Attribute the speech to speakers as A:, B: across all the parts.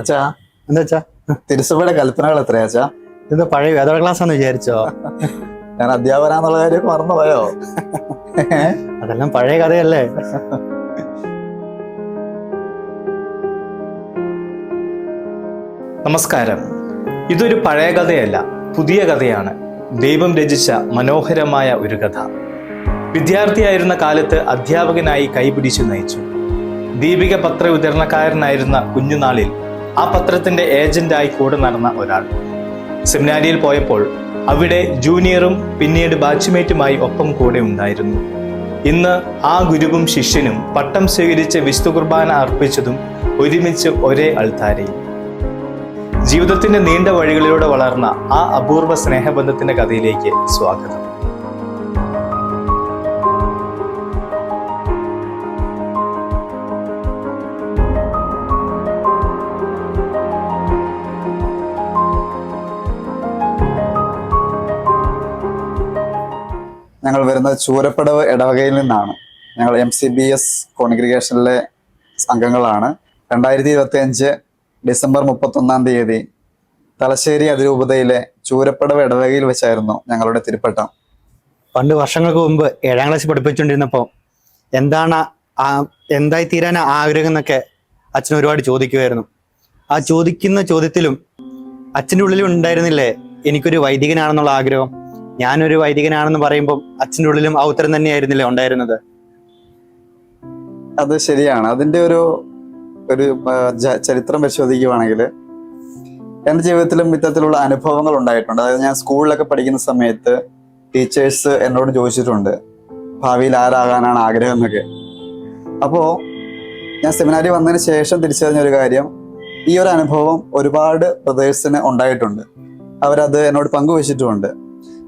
A: അച്ഛാ,
B: എന്താ വെച്ചാ
A: തിരുസഭയുടെ കൽപ്പനകൾ എത്രയാ അച്ഛാ?
B: ഇത് പഴയ വേദ ക്ലാസ് ആണെന്ന് വിചാരിച്ചോ?
A: ഞാൻ അധ്യാപനാന്നുള്ള കാര്യമൊക്കെ മറന്നുപോയോ?
B: അതെല്ലാം പഴയ കഥയല്ലേ.
C: നമസ്കാരം. ഇതൊരു പഴയ കഥയല്ല, പുതിയ കഥയാണ്. ദൈവം രചിച്ച മനോഹരമായ ഒരു കഥ. വിദ്യാർത്ഥിയായിരുന്ന കാലത്ത് അധ്യാപകനായി കൈപിടിച്ചു നയിച്ചു. ദീപിക പത്ര വിതരണക്കാരനായിരുന്ന കുഞ്ഞുനാളിൽ ആ പത്രത്തിന്റെ ഏജന്റായി കൂടെ നടന്ന ഒരാൾ. സെമിനാരിയിൽ പോയപ്പോൾ അവിടെ ജൂനിയറും പിന്നീട് ബാച്ച്മേറ്റുമായി ഒപ്പം കൂടെ ഉണ്ടായിരുന്നു. ഇന്ന് ആ ഗുരുവും ശിഷ്യനും പട്ടം സ്വീകരിച്ച് വിശുദ്ധ കുർബാന അർപ്പിച്ചതും ഒരുമിച്ച് ഒരേ അൾത്താരയിൽ. ജീവിതത്തിന്റെ നീണ്ട വഴികളിലൂടെ വളർന്ന ആ അപൂർവ സ്നേഹബന്ധത്തിന്റെ കഥയിലേക്ക് സ്വാഗതം.
A: ഞങ്ങൾ വരുന്നത് ചൂരപ്പടവ് ഇടവകയിൽ നിന്നാണ്. ഞങ്ങൾ MCBS കോൺഗ്രിഗേഷനിലെ അംഗങ്ങളാണ്. 2025 ഡിസംബർ 31 തലശ്ശേരി അതിരൂപതയിലെ ചൂരപ്പടവ് ഇടവകയിൽ വെച്ചായിരുന്നു ഞങ്ങളുടെ തിരുപ്പട്ടം.
B: പണ്ട് വർഷങ്ങൾക്ക് മുമ്പ് 7ാം ക്ലാസ്സിൽ പഠിപ്പിച്ചുകൊണ്ടിരുന്നപ്പോൾ എന്തായി തീരാൻ ആഗ്രഹം എന്നൊക്കെ അച്ഛൻ ഒരുപാട് ചോദിക്കുമായിരുന്നു. ആ ചോദിക്കുന്ന ചോദ്യത്തിലും അച്ഛൻ്റെ ഉള്ളിലും ഉണ്ടായിരുന്നില്ലേ എനിക്കൊരു വൈദികനാണെന്നുള്ള ആഗ്രഹം? ഞാനൊരു വൈദികനാണെന്ന് പറയുമ്പോൾ അച്ഛൻ്റെ ഉള്ളിലും ആ ഉത്തരം തന്നെയായിരുന്നില്ലേ ഉണ്ടായിരുന്നത്?
A: അത് ശരിയാണ്. അതിൻ്റെ ഒരു ചരിത്രം പരിശോധിക്കുകയാണെങ്കിൽ എൻ്റെ ജീവിതത്തിലും ഇത്തരത്തിലുള്ള അനുഭവങ്ങൾ ഉണ്ടായിട്ടുണ്ട്. അതായത് ഞാൻ സ്കൂളിലൊക്കെ പഠിക്കുന്ന സമയത്ത് ടീച്ചേഴ്സ് എന്നോട് ചോദിച്ചിട്ടുണ്ട് ഭാവിയിൽ ആരാകാനാണ് ആഗ്രഹം എന്നൊക്കെ. അപ്പോൾ ഞാൻ സെമിനാരി വന്നതിന് ശേഷം തിരിച്ചറിഞ്ഞ ഒരു കാര്യം, ഈ ഒരു അനുഭവം ഒരുപാട് ബ്രദേഴ്സിന് ഉണ്ടായിട്ടുണ്ട്. അവരത് എന്നോട് പങ്കുവച്ചിട്ടുമുണ്ട്.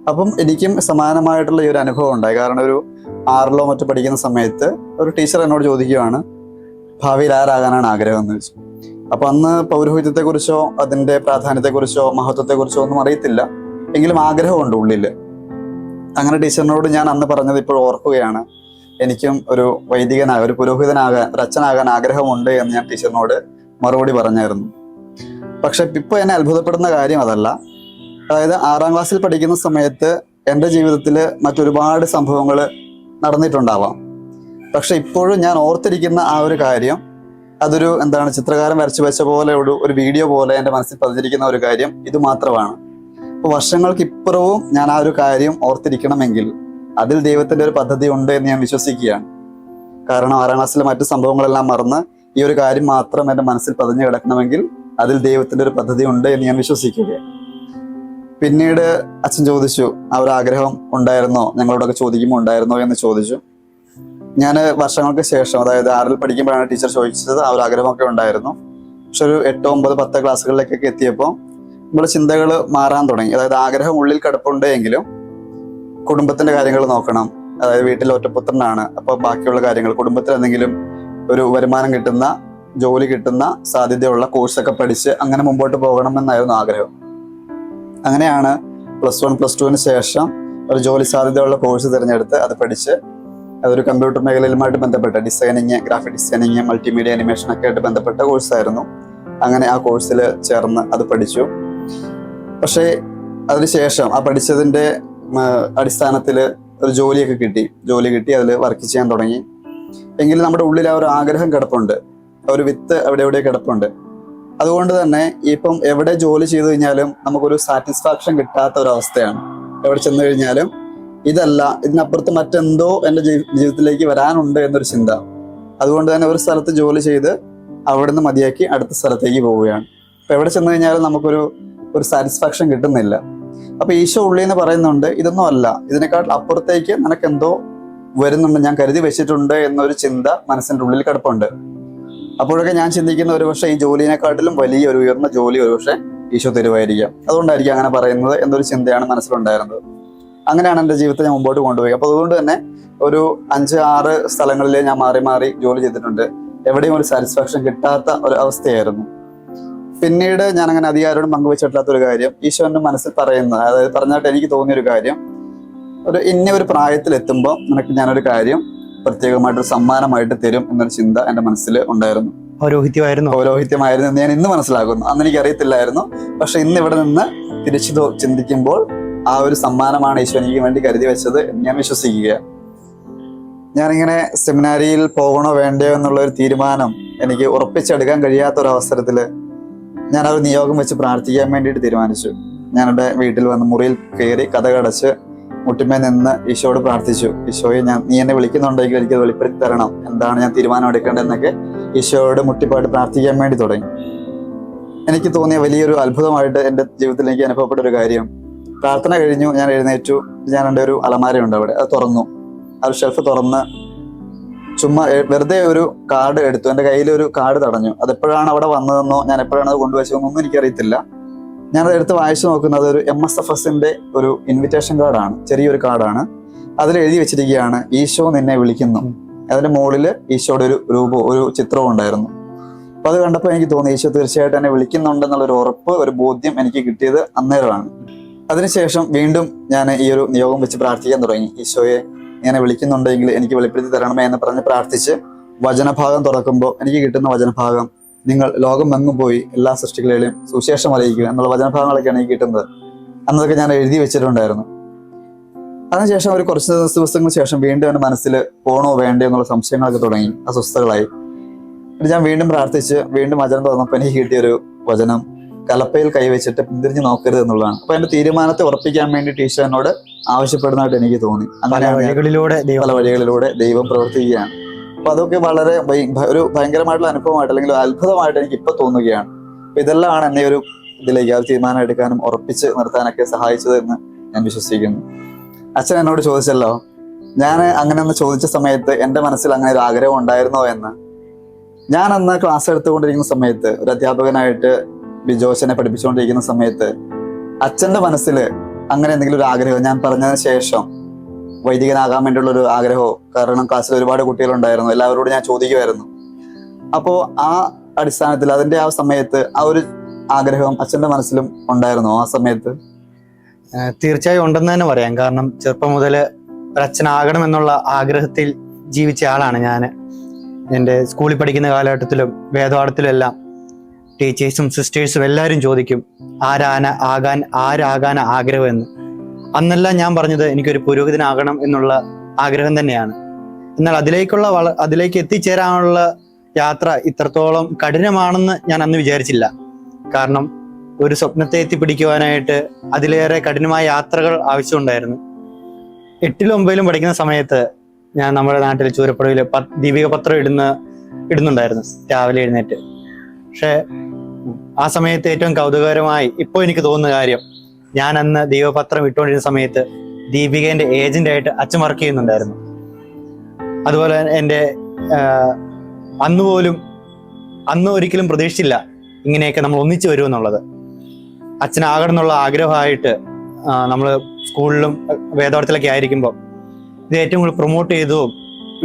A: അപ്പം എനിക്കും സമാനമായിട്ടുള്ള ഈ ഒരു അനുഭവം ഉണ്ടായി. കാരണം ഒരു 6ലോ മറ്റോ പഠിക്കുന്ന സമയത്ത് ഒരു ടീച്ചർ എന്നോട് ചോദിക്കുകയാണ് ഭാവിയിൽ ആരാകാനാണ് ആഗ്രഹം എന്ന് വെച്ചു. അപ്പൊ അന്ന് പൗരോഹിത്യത്തെക്കുറിച്ചോ അതിന്റെ പ്രാധാന്യത്തെക്കുറിച്ചോ മഹത്വത്തെക്കുറിച്ചോ ഒന്നും അറിയത്തില്ല, എങ്കിലും ആഗ്രഹമുണ്ട് ഉള്ളില്. അങ്ങനെ ടീച്ചറിനോട് ഞാൻ അന്ന് പറഞ്ഞത് ഇപ്പോൾ ഓർക്കുകയാണ്, എനിക്കും ഒരു വൈദികനാകാൻ, ഒരു പുരോഹിതനാകാൻ, ഒരു അച്ഛനാകാൻ ആഗ്രഹമുണ്ട് എന്ന് ഞാൻ ടീച്ചറിനോട് മറുപടി പറഞ്ഞായിരുന്നു. പക്ഷെ ഇപ്പൊ എന്നെ അത്ഭുതപ്പെടുന്ന കാര്യം അതല്ല. അതായത് 6ാം ക്ലാസ്സിൽ പഠിക്കുന്ന സമയത്ത് എൻ്റെ ജീവിതത്തിൽ മറ്റൊരുപാട് സംഭവങ്ങൾ നടന്നിട്ടുണ്ടാവാം. പക്ഷെ ഇപ്പോഴും ഞാൻ ഓർത്തിരിക്കുന്ന ആ ഒരു കാര്യം, അതൊരു ചിത്രകാരൻ വരച്ചു വെച്ച പോലെ ഒരു വീഡിയോ പോലെ എൻ്റെ മനസ്സിൽ പതിഞ്ഞിരിക്കുന്ന ഒരു കാര്യം ഇത് മാത്രമാണ്. അപ്പോൾ വർഷങ്ങൾക്ക് ഇപ്പുറവും ഞാൻ ആ ഒരു കാര്യം ഓർത്തിരിക്കണമെങ്കിൽ അതിൽ ദൈവത്തിന്റെ ഒരു പദ്ധതി ഉണ്ട് എന്ന് ഞാൻ വിശ്വസിക്കുകയാണ്. കാരണം 6ാം ക്ലാസ്സിലെ മറ്റു സംഭവങ്ങളെല്ലാം മറന്ന് ഈ ഒരു കാര്യം മാത്രം എൻ്റെ മനസ്സിൽ പതിഞ്ഞു കിടക്കണമെങ്കിൽ അതിൽ ദൈവത്തിന്റെ ഒരു പദ്ധതി ഉണ്ട് എന്ന് ഞാൻ വിശ്വസിക്കുകയാണ്. പിന്നീട് അച്ഛൻ ചോദിച്ചു ആ ഒരു ആഗ്രഹം ഉണ്ടായിരുന്നോ, ഞങ്ങളോടൊക്കെ ചോദിക്കുമ്പോൾ ഉണ്ടായിരുന്നോ എന്ന് ചോദിച്ചു. ഞാൻ വർഷങ്ങൾക്ക് ശേഷം, അതായത് 6ൽ പഠിക്കുമ്പോഴാണ് ടീച്ചർ ചോദിച്ചത്. ആ ഒരു ആഗ്രഹമൊക്കെ ഉണ്ടായിരുന്നു. പക്ഷെ ഒരു 8, 9, 10 ക്ലാസ്സുകളിലേക്കൊക്കെ എത്തിയപ്പോൾ നമ്മുടെ ചിന്തകൾ മാറാൻ തുടങ്ങി. അതായത് ആഗ്രഹം ഉള്ളിൽ കിടപ്പുണ്ട് എങ്കിലും കുടുംബത്തിന്റെ കാര്യങ്ങൾ നോക്കണം. അതായത് വീട്ടിൽ ഒറ്റപുത്രനാണ്. അപ്പോൾ ബാക്കിയുള്ള കാര്യങ്ങൾ, കുടുംബത്തിൽ എന്തെങ്കിലും ഒരു വരുമാനം കിട്ടുന്ന, ജോലി കിട്ടുന്ന സാധ്യതയുള്ള കോഴ്സൊക്കെ പഠിച്ച് അങ്ങനെ മുമ്പോട്ട് പോകണമെന്നായിരുന്നു ആഗ്രഹം. അങ്ങനെയാണ് +1, +2 ശേഷം ഒരു ജോലി സാധ്യതയുള്ള കോഴ്സ് തിരഞ്ഞെടുത്ത് അത് പഠിച്ച്, അതൊരു കമ്പ്യൂട്ടർ മേഖലയിലുമായിട്ട് ബന്ധപ്പെട്ട designing, graphic designing, multimedia animation ഒക്കെ ആയിട്ട് ബന്ധപ്പെട്ട കോഴ്സായിരുന്നു. അങ്ങനെ ആ കോഴ്സിൽ ചേർന്ന് അത് പഠിച്ചു. പക്ഷേ അതിനുശേഷം ആ പഠിച്ചതിൻ്റെ അടിസ്ഥാനത്തിൽ ഒരു ജോലി കിട്ടി അതിൽ വർക്ക് ചെയ്യാൻ തുടങ്ങി. എങ്കിലും നമ്മുടെ ഉള്ളിൽ ആ ഒരു ആഗ്രഹം കിടപ്പുണ്ട്, ഒരു വിത്ത് എവിടെ കിടപ്പുണ്ട്. അതുകൊണ്ട് തന്നെ ഇപ്പം എവിടെ ജോലി ചെയ്തു കഴിഞ്ഞാലും നമുക്കൊരു സാറ്റിസ്ഫാക്ഷൻ കിട്ടാത്ത ഒരു അവസ്ഥയാണ്. എവിടെ ചെന്ന് കഴിഞ്ഞാലും ഇതല്ല, ഇതിനപ്പുറത്ത് മറ്റെന്തോ എൻ്റെ ജീവിതത്തിലേക്ക് വരാനുണ്ട് എന്നൊരു ചിന്ത. അതുകൊണ്ട് തന്നെ ഒരു സ്ഥലത്ത് ജോലി ചെയ്ത് അവിടുന്ന് മതിയാക്കി അടുത്ത സ്ഥലത്തേക്ക് പോവുകയാണ്. അപ്പൊ എവിടെ ചെന്ന് കഴിഞ്ഞാലും നമുക്കൊരു സാറ്റിസ്ഫാക്ഷൻ കിട്ടുന്നില്ല. അപ്പൊ ഈശോ ഉള്ളിൽ നിന്ന് പറയുന്നുണ്ട്, ഇതൊന്നും അല്ല, ഇതിനേക്കാൾ അപ്പുറത്തേക്ക് നിനക്കെന്തോ വരുന്നുണ്ട്, ഞാൻ കരുതി വെച്ചിട്ടുണ്ട് എന്നൊരു ചിന്ത മനസ്സിൻ്റെ ഉള്ളിൽ കിടപ്പുണ്ട്. അപ്പോഴൊക്കെ ഞാൻ ചിന്തിക്കുന്ന ഒരുപക്ഷെ ഈ ജോലിനെക്കാട്ടിലും വലിയ ഒരു ഉയർന്ന ജോലി ഒരുപക്ഷെ ഈശോ തരുമായിരിക്കാം, അതുകൊണ്ടായിരിക്കും അങ്ങനെ പറയുന്നത് എന്നൊരു ചിന്തയാണ് മനസ്സിലുണ്ടായിരുന്നത്. അങ്ങനെയാണ് എൻ്റെ ജീവിതത്തെ ഞാൻ മുമ്പോട്ട് കൊണ്ടുപോയി. അപ്പോൾ അതുകൊണ്ട് തന്നെ ഒരു 5-6 സ്ഥലങ്ങളിൽ ഞാൻ മാറി ജോലി ചെയ്തിട്ടുണ്ട്. എവിടെയും ഒരു സാറ്റിസ്ഫാക്ഷൻ കിട്ടാത്ത ഒരു അവസ്ഥയായിരുന്നു. പിന്നീട് ഞാൻ അങ്ങനെ അധികാരോടും പങ്കുവെച്ചിട്ടില്ലാത്ത ഒരു കാര്യം, ഈശോ എൻ്റെ മനസ്സിൽ പറയുന്നത്, അതായത് പറഞ്ഞായിട്ട് എനിക്ക് തോന്നിയൊരു കാര്യം, ഒരു പ്രായത്തിൽ എത്തുമ്പോൾ നിനക്ക് ഞാനൊരു കാര്യം പ്രത്യേകമായിട്ടൊരു സമ്മാനമായിട്ട് തരും എന്നൊരു ചിന്ത എൻ്റെ മനസ്സിൽ ഉണ്ടായിരുന്നു. പൗരോഹിത്യമായിരുന്നു എന്ന് ഞാൻ ഇന്ന് മനസ്സിലാക്കുന്നു. അന്ന് എനിക്ക് അറിയത്തില്ലായിരുന്നു. പക്ഷെ ഇന്ന് ഇവിടെ നിന്ന് തിരിച്ചു ചിന്തിക്കുമ്പോൾ ആ ഒരു സമ്മാനമാണ് ഈശോ എനിക്ക് വേണ്ടി കരുതി വെച്ചത് എന്ന് ഞാൻ വിശ്വസിക്കുക. ഞാനിങ്ങനെ സെമിനാരിയിൽ പോകണോ വേണ്ടയോ എന്നുള്ള ഒരു തീരുമാനം എനിക്ക് ഉറപ്പിച്ചെടുക്കാൻ കഴിയാത്ത ഒരു അവസരത്തിൽ ഞാൻ ആ ഒരു നിയോഗം വെച്ച് പ്രാർത്ഥിക്കാൻ വേണ്ടിയിട്ട് തീരുമാനിച്ചു. ഞാനെൻ്റെ വീട്ടിൽ വന്ന് മുറിയിൽ കയറി കതകടച്ച് മുട്ടിമേ നിന്ന് ഈശോയോട് പ്രാർത്ഥിച്ചു. ഈശോയെ, നീ എന്നെ വിളിക്കുന്നുണ്ടെങ്കിൽ എനിക്ക് വെളിപ്പെടുത്തി തരണം, എന്താണ് ഞാൻ തീരുമാനം എടുക്കേണ്ടതെന്നൊക്കെ ഈശോയോട് മുട്ടിപ്പായിട്ട് പ്രാർത്ഥിക്കാൻ വേണ്ടി തുടങ്ങി. എനിക്ക് തോന്നിയ വലിയൊരു അത്ഭുതമായിട്ട് എൻ്റെ ജീവിതത്തിൽ എനിക്ക് അനുഭവപ്പെട്ട ഒരു കാര്യം, പ്രാർത്ഥന കഴിഞ്ഞു, ഞാൻ എഴുന്നേറ്റു. ഞാൻ എൻ്റെ ഒരു അലമാരയുണ്ട് അവിടെ, അത് തുറന്നു. ആ ഒരു ഷെൽഫ് തുറന്ന് ചുമ്മാ വെറുതെ ഒരു കാർഡ് എടുത്തു. എൻ്റെ കയ്യിൽ ഒരു കാർഡ് തടഞ്ഞു. അതെപ്പോഴാണ് അവിടെ വന്നതെന്നോ ഞാൻ എപ്പോഴാണ് അത് കൊണ്ടുവച്ചതെന്നോ ഒന്നും എനിക്കറിയത്തില്ല. ഞാനത് എടുത്ത് വായിച്ചു നോക്കുന്നത് ഒരു MSFSന്റെ ഒരു ഇൻവിറ്റേഷൻ കാർഡാണ്, ചെറിയൊരു കാർഡാണ്. അതിൽ എഴുതി വെച്ചിരിക്കുകയാണ്, ഈശോ നിന്നെ വിളിക്കുന്നു. അതിന്റെ മുകളിൽ ഈശോയുടെ ഒരു രൂപവും ഒരു ചിത്രവും ഉണ്ടായിരുന്നു. അപ്പൊ അത് കണ്ടപ്പോൾ എനിക്ക് തോന്നി, ഈശോ തീർച്ചയായിട്ടും എന്നെ വിളിക്കുന്നുണ്ടെന്നുള്ളൊരു ഉറപ്പ്, ഒരു ബോധ്യം എനിക്ക് കിട്ടിയത് അന്നേരമാണ്. അതിനുശേഷം വീണ്ടും ഞാൻ ഈ ഒരു നിയോഗം വെച്ച് പ്രാർത്ഥിക്കാൻ തുടങ്ങി. ഈശോയെ, എന്നെ വിളിക്കുന്നുണ്ടെങ്കിൽ എനിക്ക് വെളിപ്പെടുത്തി തരണമേ എന്ന് പറഞ്ഞ് പ്രാർത്ഥിച്ച് വചനഭാഗം തുറക്കുമ്പോൾ എനിക്ക് കിട്ടുന്ന വചനഭാഗം, നിങ്ങൾ ലോകമെങ്ങും പോയി എല്ലാ സൃഷ്ടികളെയും സുവിശേഷം അറിയിക്കുക എന്നുള്ള വചനഭാഗങ്ങളൊക്കെയാണ് എനിക്ക് കിട്ടുന്നത്. അന്നതൊക്കെ ഞാൻ എഴുതി വെച്ചിട്ടുണ്ടായിരുന്നു. അതിനുശേഷം ഒരു കുറച്ച് ദിവസങ്ങൾക്ക് ശേഷം വീണ്ടും എൻ്റെ മനസ്സിൽ പോണോ വേണ്ടയോ എന്നുള്ള സംശയങ്ങളൊക്കെ തുടങ്ങി, അസ്വസ്ഥകളായി. ഞാൻ വീണ്ടും പ്രാർത്ഥിച്ച് വീണ്ടും വചനം തുറന്നപ്പോൾ എനിക്ക് കിട്ടിയൊരു വചനം, കലപ്പയിൽ കൈവച്ചിട്ട് പിന്തിരിഞ്ഞ് നോക്കരുത് എന്നുള്ളതാണ്. അപ്പൊ എന്റെ തീരുമാനത്തെ ഉറപ്പിക്കാൻ വേണ്ടി ടീച്ചർ എന്നോട് ആവശ്യപ്പെടുന്നതായിട്ട് എനിക്ക് തോന്നി. അങ്ങനെ പല വഴികളിലൂടെ ദൈവം പ്രവർത്തിക്കുകയാണ്. അപ്പൊ അതൊക്കെ വളരെ ഒരു ഭയങ്കരമായിട്ടുള്ള അനുഭവമായിട്ട് അല്ലെങ്കിൽ അത്ഭുതമായിട്ട് എനിക്ക് ഇപ്പൊ തോന്നുകയാണ്. അപ്പൊ ഇതെല്ലാമാണ് എന്നെ ഒരു ഇതിലേക്ക് ആ തീരുമാനം എടുക്കാനും ഉറപ്പിച്ച് നിർത്താനൊക്കെ സഹായിച്ചത് എന്ന് ഞാൻ വിശ്വസിക്കുന്നു. അച്ഛൻ എന്നോട് ചോദിച്ചല്ലോ, ഞാൻ അങ്ങനെ ഒന്ന് ചോദിച്ച സമയത്ത് എൻ്റെ മനസ്സിൽ അങ്ങനെ ഒരു ആഗ്രഹം ഉണ്ടായിരുന്നോ എന്ന്. ഞാൻ അന്ന് ക്ലാസ് എടുത്തുകൊണ്ടിരിക്കുന്ന സമയത്ത്, ഒരു അധ്യാപകനായിട്ട് ബിജോച്ചനെ പഠിപ്പിച്ചുകൊണ്ടിരിക്കുന്ന സമയത്ത് അച്ഛന്റെ മനസ്സിൽ അങ്ങനെ എന്തെങ്കിലും ഒരു ആഗ്രഹം, ഞാൻ പറഞ്ഞതിന് ശേഷം വൈദികനാകാൻ വേണ്ടിയുള്ള ഒരു ആഗ്രഹമോ, കാരണം ക്ലാസ്സിൽ ഒരുപാട് കുട്ടികളുണ്ടായിരുന്നു, എല്ലാവരോടും ഞാൻ ചോദിക്കുമായിരുന്നു. അപ്പോൾ ആ അടിസ്ഥാനത്തിൽ അതിന്റെ ആ സമയത്ത് ആ ഒരു ആഗ്രഹം അച്ഛന്റെ മനസ്സിലും ഉണ്ടായിരുന്നോ ആ സമയത്ത്?
B: തീർച്ചയായും ഉണ്ടെന്ന് തന്നെ പറയാം. കാരണം ചെറുപ്പം മുതൽ ഒരച്ഛനാകണം എന്നുള്ള ആഗ്രഹത്തിൽ ജീവിച്ച ആളാണ് ഞാൻ. എൻ്റെ സ്കൂളിൽ പഠിക്കുന്ന കാലഘട്ടത്തിലും വേദപാഠത്തിലും എല്ലാം ടീച്ചേഴ്സും സിസ്റ്റേഴ്സും എല്ലാവരും ചോദിക്കും, ആരാകാൻ ആഗ്രഹം എന്ന്. അന്നെല്ലാം ഞാൻ പറഞ്ഞത് എനിക്കൊരു പുരോഹിതനാകണം എന്നുള്ള ആഗ്രഹം തന്നെയാണ്. എന്നാൽ അതിലേക്ക് എത്തിച്ചേരാനുള്ള യാത്ര ഇത്രത്തോളം കഠിനമാണെന്ന് ഞാൻ അന്ന് വിചാരിച്ചില്ല. കാരണം ഒരു സ്വപ്നത്തെ എത്തിപ്പിടിക്കുവാനായിട്ട് അതിലേറെ കഠിനമായ യാത്രകൾ ആവശ്യമുണ്ടായിരുന്നു. 8ലും 9ലും പഠിക്കുന്ന സമയത്ത് ഞാൻ നമ്മുടെ നാട്ടിൽ ചൂരപ്പുഴയിൽ ദീപിക പത്രം ഇടുന്നുണ്ടായിരുന്നു രാവിലെ എഴുന്നേറ്റ്. പക്ഷെ ആ സമയത്ത് ഏറ്റവും കൗതുകകരമായി ഇപ്പോൾ എനിക്ക് തോന്നുന്ന കാര്യം, ഞാൻ അന്ന് ദീപപത്രം ഇട്ടുകൊണ്ടിരുന്ന സമയത്ത് ദീപികേന്റെ ഏജന്റായിട്ട് അച്ഛൻ വർക്ക് ചെയ്യുന്നുണ്ടായിരുന്നു. അതുപോലെ എൻ്റെ അന്ന് ഒരിക്കലും പ്രതീക്ഷിച്ചില്ല ഇങ്ങനെയൊക്കെ നമ്മൾ ഒന്നിച്ചു വരുമെന്നുള്ളത്. അച്ഛനാകണം എന്നുള്ള ആഗ്രഹമായിട്ട് നമ്മൾ സ്കൂളിലും വേദപാഠത്തിലൊക്കെ ആയിരിക്കുമ്പോൾ ഇത് ഏറ്റവും കൂടുതൽ പ്രൊമോട്ട് ചെയ്തതും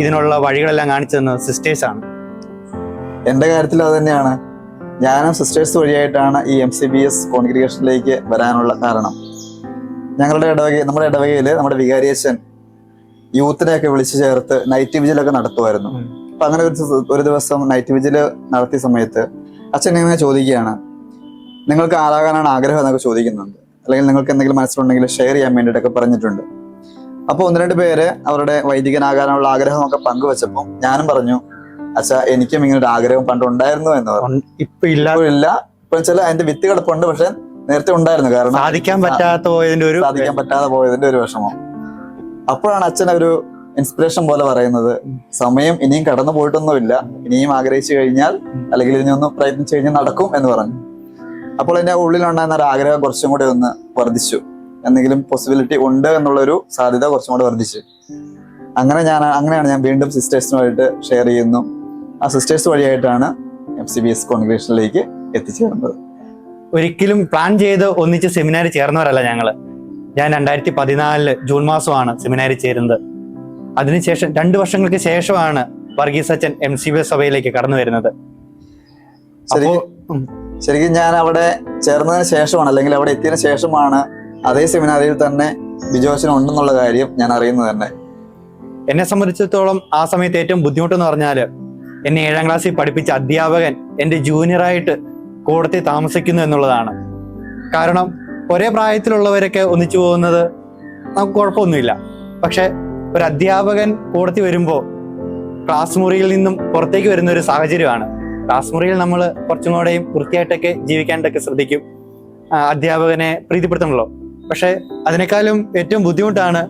B: ഇതിനുള്ള വഴികളെല്ലാം കാണിച്ചു തന്നത് സിസ്റ്റേഴ്സാണ്.
A: എൻ്റെ കാര്യത്തിൽ അത് തന്നെയാണ്. ഞാനും സിസ്റ്റേഴ്സ് വഴിയായിട്ടാണ് ഈ MCBS കോൺഗ്രിഗേഷനിലേക്ക് വരാനുള്ള കാരണം. നമ്മുടെ ഇടവകയിൽ നമ്മുടെ വികാരിയച്ഛൻ യൂത്തിനെയൊക്കെ വിളിച്ചു ചേർത്ത് നൈറ്റ് വിജിലൊക്കെ നടത്തുമായിരുന്നു. അപ്പൊ അങ്ങനെ ഒരു ദിവസം നൈറ്റ് വിജിൽ നടത്തിയ സമയത്ത് അച്ഛൻ ഇങ്ങനെ ചോദിക്കുകയാണ്, നിങ്ങൾക്ക് ആരാകാനാണ് ആഗ്രഹം എന്നൊക്കെ ചോദിക്കുന്നുണ്ട്, അല്ലെങ്കിൽ നിങ്ങൾക്ക് എന്തെങ്കിലും മനസ്സിലുണ്ടെങ്കിൽ ഷെയർ ചെയ്യാൻ വേണ്ടിയിട്ടൊക്കെ പറഞ്ഞിട്ടുണ്ട്. അപ്പോൾ 1-2 പേര് അവരുടെ വൈദികനാകാനുള്ള ആഗ്രഹമൊക്കെ പങ്കുവെച്ചപ്പോൾ ഞാനും പറഞ്ഞു, അച്ഛാ എനിക്കും ഇങ്ങനെ ഒരു ആഗ്രഹം പണ്ടുണ്ടായിരുന്നു എന്ന് പറഞ്ഞു. ഇപ്പൊ ഇല്ല, ഇപ്പൊ വെച്ചാൽ അതിന്റെ വിത്ത് കിടപ്പുണ്ട്, പക്ഷെ നേരത്തെ ഉണ്ടായിരുന്നു. കാരണം
B: സാധിക്കാൻ പറ്റാതെ
A: പോയതിന്റെ ഒരു വിഷമം. അപ്പോഴാണ് അച്ഛൻ ഒരു ഇൻസ്പിറേഷൻ പോലെ പറയുന്നത്, സമയം ഇനിയും കടന്നു പോയിട്ടൊന്നുമില്ല, ഇനിയും ആഗ്രഹിച്ചു കഴിഞ്ഞാൽ അല്ലെങ്കിൽ ഇനിയൊന്ന് പ്രയത്നിച്ചു കഴിഞ്ഞാൽ നടക്കും എന്ന് പറഞ്ഞു. അപ്പോൾ എൻ്റെ ഉള്ളിലുണ്ടായിരുന്ന ഒരു ആഗ്രഹം കുറച്ചും കൂടി ഒന്ന് വർദ്ധിച്ചു. എന്തെങ്കിലും പോസിബിലിറ്റി ഉണ്ട് എന്നുള്ളൊരു സാധ്യത കുറച്ചും കൂടി വർദ്ധിച്ചു. അങ്ങനെയാണ് ഞാൻ വീണ്ടും സിസ്റ്റേഴ്സിനുമായിട്ട് ഷെയർ ചെയ്യുന്നു. ആ സിസ്റ്റേഴ്സ് വഴിയായിട്ടാണ് MCBS കോൺഗ്രിഗേഷനിലേക്ക് എത്തിച്ചേർന്നത്.
B: ഒരിക്കലും പ്ലാൻ ചെയ്ത് ഒന്നിച്ച് സെമിനാരി ചേർന്നവരല്ല ഞങ്ങള്. ഞാൻ 2014 ജൂൺ മാസമാണ് സെമിനാരി ചേരുന്നത്. അതിനുശേഷം 2 വർഷങ്ങൾക്ക് ശേഷമാണ് വർഗീസ് അച്ഛൻ MCBS സഭയിലേക്ക് കടന്നു വരുന്നത്.
A: ശരിക്കും ഞാൻ അവിടെ ചേർന്നതിന് ശേഷമാണ്, അല്ലെങ്കിൽ അവിടെ എത്തിയതിനു ശേഷമാണ് അതേ സെമിനാരിയിൽ തന്നെ ബിജോച്ചൻ ഉണ്ടെന്നുള്ള കാര്യം ഞാൻ അറിയുന്നത് തന്നെ.
B: എന്നെ സംബന്ധിച്ചിടത്തോളം ആ സമയത്ത് ഏറ്റവും ബുദ്ധിമുട്ടെന്ന് പറഞ്ഞാല്, എന്നെ 7ാം ക്ലാസ്സിൽ പഠിപ്പിച്ച അധ്യാപകൻ എൻ്റെ ജൂനിയറായിട്ട് കൂടത്തിൽ താമസിക്കുന്നു എന്നുള്ളതാണ്. കാരണം ഒരേ പ്രായത്തിലുള്ളവരൊക്കെ ഒന്നിച്ചു പോകുന്നത് നമുക്ക് കുഴപ്പമൊന്നുമില്ല. പക്ഷെ ഒരു അധ്യാപകൻ കൂടത്തിൽ വരുമ്പോൾ ക്ലാസ് മുറിയിൽ നിന്നും പുറത്തേക്ക് വരുന്ന ഒരു സാഹചര്യമാണ്. ക്ലാസ് മുറിയിൽ നമ്മൾ കുറച്ചും കൂടെയും വൃത്തിയായിട്ടൊക്കെ ജീവിക്കാനായിട്ടൊക്കെ ശ്രദ്ധിക്കും, അധ്യാപകനെ പ്രീതിപ്പെടുത്തണമല്ലോ. പക്ഷെ അതിനേക്കാളും ഏറ്റവും ബുദ്ധിമുട്ടാണ്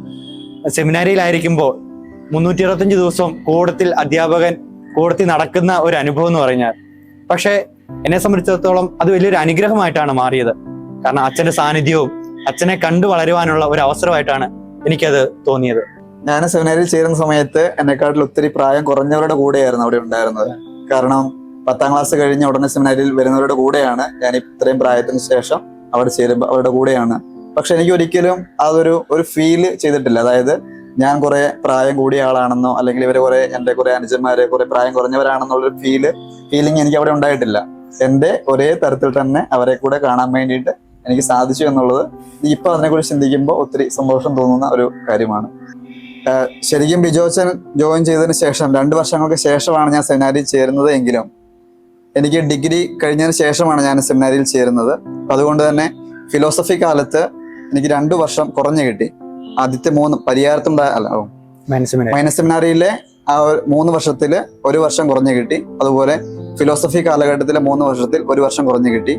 B: സെമിനാരിയിലായിരിക്കുമ്പോൾ 365 ദിവസം കൂടത്തിൽ കൂടത്തിൽ നടക്കുന്ന ഒരു അനുഭവം എന്ന് പറഞ്ഞാൽ. പക്ഷെ എന്നെ സംബന്ധിച്ചിടത്തോളം അത് വലിയൊരു അനുഗ്രഹമായിട്ടാണ് മാറിയത്. കാരണം അച്ഛന്റെ സാന്നിധ്യവും അച്ഛനെ കണ്ടു വളരുവാനുള്ള ഒരു അവസരമായിട്ടാണ് എനിക്കത് തോന്നിയത്.
A: ഞാൻ സെമിനാരിയിൽ ചേരുന്ന സമയത്ത് എന്നെക്കാട്ടിൽ ഒത്തിരി പ്രായം കുറഞ്ഞവരുടെ കൂടെയായിരുന്നു അവിടെ ഉണ്ടായിരുന്നത്. കാരണം 10ാം ക്ലാസ് കഴിഞ്ഞ ഉടനെ സെമിനാരിയിൽ വരുന്നവരുടെ കൂടെയാണ് ഞാൻ ഇത്രയും പ്രായത്തിന് ശേഷം അവിടെ ചേരുമ്പോൾ അവരുടെ കൂടെയാണ്. പക്ഷെ എനിക്ക് ഒരിക്കലും ഒരു ഫീല് ചെയ്തിട്ടില്ല. അതായത് ഞാൻ കുറെ പ്രായം കൂടിയ ആളാണെന്നോ അല്ലെങ്കിൽ എൻ്റെ കുറെ അനുജന്മാരെ കുറെ പ്രായം കുറഞ്ഞവരാണെന്നുള്ളൊരു ഫീലിംഗ് എനിക്ക് അവിടെ ഉണ്ടായിട്ടില്ല. എൻ്റെ ഒരേ തരത്തിൽ തന്നെ അവരെ കൂടെ കാണാൻ വേണ്ടിയിട്ട് എനിക്ക് സാധിച്ചു എന്നുള്ളത് ഇപ്പൊ അതിനെക്കുറിച്ച് ചിന്തിക്കുമ്പോൾ ഒത്തിരി സന്തോഷം തോന്നുന്ന ഒരു കാര്യമാണ്. ശരിക്കും ബിജോച്ചൻ ജോയിൻ ചെയ്തതിന് ശേഷം 2 വർഷങ്ങൾക്ക് ശേഷമാണ് ഞാൻ സെമിനാരിയിൽ ചേരുന്നത് എങ്കിലും എനിക്ക് ഡിഗ്രി കഴിഞ്ഞതിന് ശേഷമാണ് ഞാൻ സെമിനാരിയിൽ ചേരുന്നത്. അതുകൊണ്ട് തന്നെ ഫിലോസഫി കാലത്ത് എനിക്ക് 2 വർഷം കുറഞ്ഞു കിട്ടി. ആദ്യത്തെ 3 പരിയാരത്തും മൈനസ് സെമിനാരിയിലെ ആ 3 വർഷത്തില് 1 വർഷം കുറഞ്ഞു കിട്ടി. അതുപോലെ ഫിലോസഫി കാലഘട്ടത്തിലെ 3 വർഷത്തിൽ 1 വർഷം കുറഞ്ഞു കിട്ടി.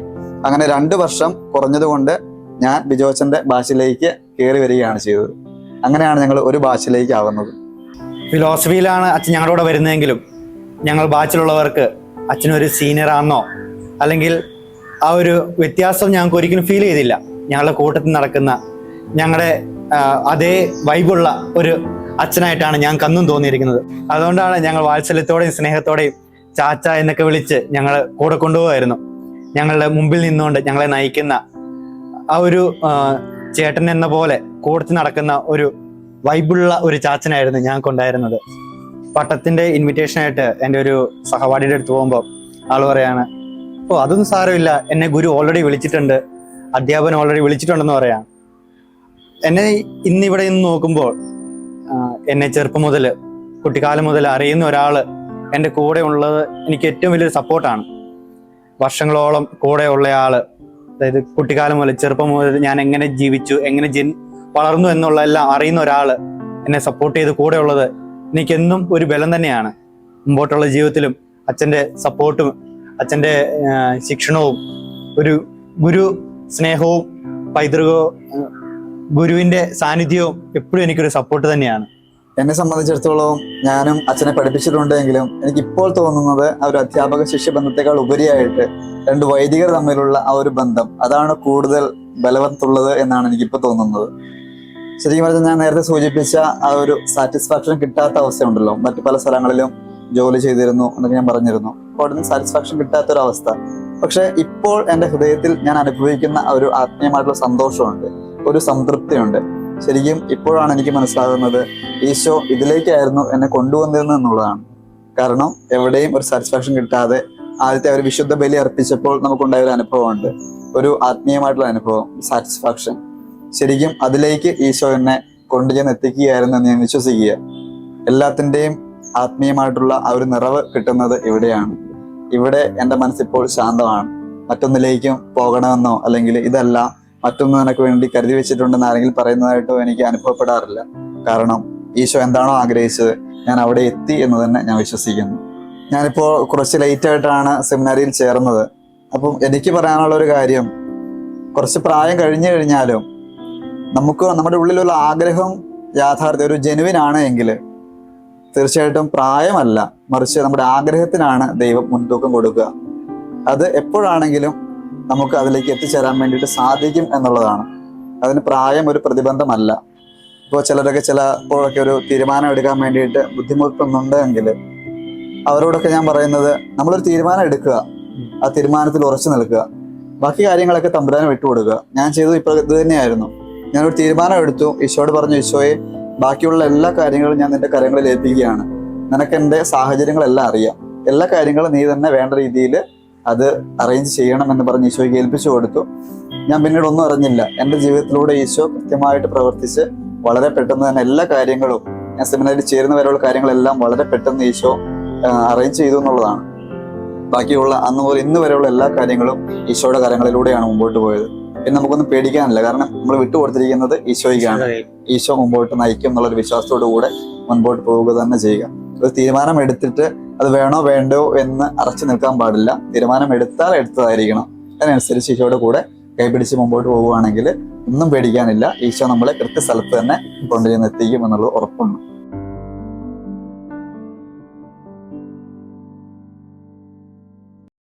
A: അങ്ങനെ 2 വർഷം കുറഞ്ഞതുകൊണ്ട് ഞാൻ ബിജോച്ചന്റെ ബാച്ചിലേക്ക് കയറി വരികയാണ് ചെയ്തത്. അങ്ങനെയാണ് ഞങ്ങൾ ഒരു ബാച്ചിലേക്ക് ആവുന്നത്.
B: ഫിലോസഫിയിലാണ് അച്ഛൻ ഞങ്ങളുടെ കൂടെ വരുന്നതെങ്കിലും ഞങ്ങൾ ബാച്ചിലുള്ളവർക്ക് അച്ഛനൊരു സീനിയർ ആണെന്നോ അല്ലെങ്കിൽ ആ ഒരു വ്യത്യാസം ഞങ്ങൾക്ക് ഒരിക്കലും ഫീൽ ചെയ്തില്ല. ഞങ്ങളുടെ കൂട്ടത്തിൽ നടക്കുന്ന ഞങ്ങളുടെ അതേ വൈബുള്ള ഒരു അച്ഛനായിട്ടാണ് ഞങ്ങൾക്ക് അന്നും തോന്നിയിരിക്കുന്നത്. അതുകൊണ്ടാണ് ഞങ്ങൾ വാത്സല്യത്തോടെയും സ്നേഹത്തോടെയും ചാച്ച എന്നൊക്കെ വിളിച്ച് ഞങ്ങൾ കൂടെ കൊണ്ടുപോകായിരുന്നു. ഞങ്ങളുടെ മുമ്പിൽ നിന്നുകൊണ്ട് ഞങ്ങളെ നയിക്കുന്ന ആ ഒരു ചേട്ടൻ എന്ന പോലെ കൂടത്തിൽ നടക്കുന്ന ഒരു വൈബുള്ള ഒരു ചാച്ചനായിരുന്നു ഞങ്ങൾക്കുണ്ടായിരുന്നത്. പട്ടത്തിന്റെ ഇൻവിറ്റേഷനായിട്ട് എൻ്റെ ഒരു സഹപാഠിയുടെ അടുത്ത് പോകുമ്പോൾ ആള് പറയാണ്, അതൊന്നും സാരമില്ല, എന്നെ ഗുരു ഓൾറെഡി വിളിച്ചിട്ടുണ്ട്, അധ്യാപകൻ ഓൾറെഡി വിളിച്ചിട്ടുണ്ടെന്ന് പറയാം. എന്നെ ഇന്നിവിടെ നിന്ന് നോക്കുമ്പോൾ എന്നെ ചെറുപ്പം മുതൽ കുട്ടിക്കാലം മുതൽ അറിയുന്ന ഒരാള് എൻ്റെ കൂടെ ഉള്ളത് എനിക്ക് ഏറ്റവും വലിയൊരു സപ്പോർട്ടാണ്. വർഷങ്ങളോളം കൂടെ ഉള്ള ആള്, അതായത് കുട്ടിക്കാലം മുതൽ ചെറുപ്പം മുതൽ ഞാൻ എങ്ങനെ ജീവിച്ചു, എങ്ങനെ വളർന്നു എന്നുള്ള എല്ലാം അറിയുന്ന ഒരാള് എന്നെ സപ്പോർട്ട് ചെയ്ത് കൂടെ ഉള്ളത് എനിക്കെന്നും ഒരു ബലം തന്നെയാണ്. മുമ്പോട്ടുള്ള ജീവിതത്തിലും അച്ഛൻ്റെ സപ്പോർട്ടും അച്ഛൻ്റെ ശിക്ഷണവും ഒരു ഗുരു സ്നേഹവും പൈതൃകവും ഗുരുവിന്റെ സാന്നിധ്യവും എപ്പോഴും എനിക്കൊരു സപ്പോർട്ട് തന്നെയാണ്.
A: എന്നെ സംബന്ധിച്ചിടത്തോളം ഞാനും അച്ഛനെ പഠിപ്പിച്ചിട്ടുണ്ടെങ്കിലും എനിക്കിപ്പോൾ തോന്നുന്നത് ആ ഒരു അധ്യാപക ശിഷ്യ ബന്ധത്തെക്കാൾ ഉപരിയായിട്ട് 2 വൈദികർ തമ്മിലുള്ള ആ ഒരു ബന്ധം അതാണ് കൂടുതൽ ബലവത്തുള്ളത് എന്നാണ് എനിക്കിപ്പോൾ തോന്നുന്നത്. ശരിക്കും പറഞ്ഞാൽ ഞാൻ നേരത്തെ സൂചിപ്പിച്ച ആ ഒരു സാറ്റിസ്ഫാക്ഷൻ കിട്ടാത്ത അവസ്ഥയുണ്ടല്ലോ, മറ്റു പല സ്ഥലങ്ങളിലും ജോലി ചെയ്തിരുന്നു എന്നൊക്കെ ഞാൻ പറഞ്ഞിരുന്നു. അപ്പോൾ അവിടെ നിന്ന് സാറ്റിസ്ഫാക്ഷൻ കിട്ടാത്തൊരവസ്ഥ. പക്ഷെ ഇപ്പോൾ എൻ്റെ ഹൃദയത്തിൽ ഞാൻ അനുഭവിക്കുന്ന ഒരു ആത്മീയമായിട്ടുള്ള സന്തോഷമുണ്ട്, ഒരു സംതൃപ്തിയുണ്ട്. ശരിക്കും ഇപ്പോഴാണ് എനിക്ക് മനസ്സിലാകുന്നത് ഈശോ ഇതിലേക്കായിരുന്നു എന്നെ കൊണ്ടുവന്നിരുന്നത് എന്നുള്ളതാണ്. കാരണം എവിടെയും ഒരു സാറ്റിസ്ഫാക്ഷൻ കിട്ടാതെ ആദ്യത്തെ ഒരു വിശുദ്ധ ബലി അർപ്പിച്ചപ്പോൾ നമുക്കുണ്ടായ ഒരു അനുഭവമുണ്ട്, ഒരു ആത്മീയമായിട്ടുള്ള അനുഭവം, സാറ്റിസ്ഫാക്ഷൻ. ശരിക്കും അതിലേക്ക് ഈശോ എന്നെ കൊണ്ടുചെന്ന് എത്തിക്കുകയായിരുന്നു എന്ന് ഞാൻ വിശ്വസിക്കുക. എല്ലാത്തിൻ്റെയും ആത്മീയമായിട്ടുള്ള ആ ഒരു നിറവ് കിട്ടുന്നത് ഇവിടെയാണ്. ഇവിടെ എൻ്റെ മനസ്സിപ്പോൾ ശാന്തമാണ്. മറ്റൊന്നിലേക്കും പോകണമെന്നോ അല്ലെങ്കിൽ ഇതല്ല മറ്റൊന്ന് നിനക്ക് വേണ്ടി കരുതി വെച്ചിട്ടുണ്ടെന്ന് ആരെങ്കിലും പറയുന്നതായിട്ടോ എനിക്ക് അനുഭവപ്പെടാറില്ല. കാരണം ഈശോ എന്താണോ ആഗ്രഹിച്ചത് ഞാൻ അവിടെ എത്തി എന്ന് തന്നെ ഞാൻ വിശ്വസിക്കുന്നു. ഞാനിപ്പോൾ കുറച്ച് ലേറ്റ് ആയിട്ടാണ് സെമിനാരിയിൽ ചേർന്നത്. അപ്പം എനിക്ക് പറയാനുള്ള ഒരു കാര്യം, കുറച്ച് പ്രായം കഴിഞ്ഞു കഴിഞ്ഞാലും നമുക്ക് നമ്മുടെ ഉള്ളിലുള്ള ആഗ്രഹം യാഥാർത്ഥ്യം ഒരു ജെനുവിൻ ആണ് എങ്കിൽ തീർച്ചയായിട്ടും പ്രായമല്ല, മറിച്ച് നമ്മുടെ ആഗ്രഹത്തിനാണ് ദൈവം മുൻതൂക്കം കൊടുക്കുക. അത് എപ്പോഴാണെങ്കിലും നമുക്ക് അതിലേക്ക് എത്തിച്ചേരാൻ വേണ്ടിയിട്ട് സാധിക്കും എന്നുള്ളതാണ്. അതിന് പ്രായം ഒരു പ്രതിബന്ധമല്ല. ഇപ്പോൾ ചിലരൊക്കെ ചിലപ്പോഴൊക്കെ ഒരു തീരുമാനം എടുക്കാൻ വേണ്ടിയിട്ട് ബുദ്ധിമുട്ടുന്നുണ്ടെങ്കിൽ അവരോടൊക്കെ ഞാൻ പറയുന്നത്, നമ്മളൊരു തീരുമാനം എടുക്കുക, ആ തീരുമാനത്തിൽ ഉറച്ചു നിൽക്കുക, ബാക്കി കാര്യങ്ങളൊക്കെ തമ്പുരാന് വിട്ടുകൊടുക്കുക. ഞാൻ ചെയ്തത് ഇപ്പോൾ ഇത് തന്നെയായിരുന്നു. ഞാനൊരു തീരുമാനം എടുത്തു, ഈശോയോട് പറഞ്ഞു, ഈശോയെ ബാക്കിയുള്ള എല്ലാ കാര്യങ്ങളും ഞാൻ നിന്റെ കരങ്ങളിൽ ഏൽപ്പിക്കുകയാണ്, നിനക്ക് എൻ്റെ സാഹചര്യങ്ങളെല്ലാം അറിയാം, എല്ലാ കാര്യങ്ങളും നീ തന്നെ വേണ്ട രീതിയിൽ അത് അറേഞ്ച് ചെയ്യണം എന്ന് പറഞ്ഞ് ഈശോയ്ക്ക് ഏൽപ്പിച്ചു കൊടുത്തു. ഞാൻ പിന്നീട് ഒന്നും അറിഞ്ഞില്ല. എൻ്റെ ജീവിതത്തിലൂടെ ഈശോ കൃത്യമായിട്ട് പ്രവർത്തിച്ച് വളരെ പെട്ടെന്ന് തന്നെ എല്ലാ കാര്യങ്ങളും, ഞാൻ സെമിനാരിൽ ചേരുന്ന വരെയുള്ള കാര്യങ്ങളെല്ലാം വളരെ പെട്ടെന്ന് ഈശോ അറേഞ്ച് ചെയ്തു എന്നുള്ളതാണ്. ബാക്കിയുള്ള അന്ന് മുതൽ ഇന്ന് വരെയുള്ള എല്ലാ കാര്യങ്ങളും ഈശോയുടെ കരങ്ങളിലൂടെയാണ് മുമ്പോട്ട് പോയത്. പിന്നെ നമുക്കൊന്നും പേടിക്കാനില്ല, കാരണം നമ്മൾ വിട്ടുകൊടുത്തിരിക്കുന്നത് ഈശോയ്ക്കാണ്. ഈശോ മുമ്പോട്ട് നയിക്കും എന്നുള്ളൊരു വിശ്വാസത്തോടു കൂടെ മുൻപോട്ട് പോവുക തന്നെ ചെയ്യുക. ഒരു തീരുമാനം എടുത്തിട്ട് അത് വേണോ വേണ്ടോ എന്ന് അറച്ചു നിൽക്കാൻ പാടില്ല. തീരുമാനം എടുത്താൽ എടുത്തതായിരിക്കണം. അതിനനുസരിച്ച് ഈശോയുടെ കൂടെ കൈപിടിച്ച് മുമ്പോട്ട് പോവുകയാണെങ്കിൽ ഒന്നും പേടിക്കാനില്ല. ഈശോ നമ്മളെ കൃത്യസ്ഥലത്ത് തന്നെ കൊണ്ടുചെന്ന് എത്തിക്കും എന്നുള്ളത് ഉറപ്പുണ്ട്.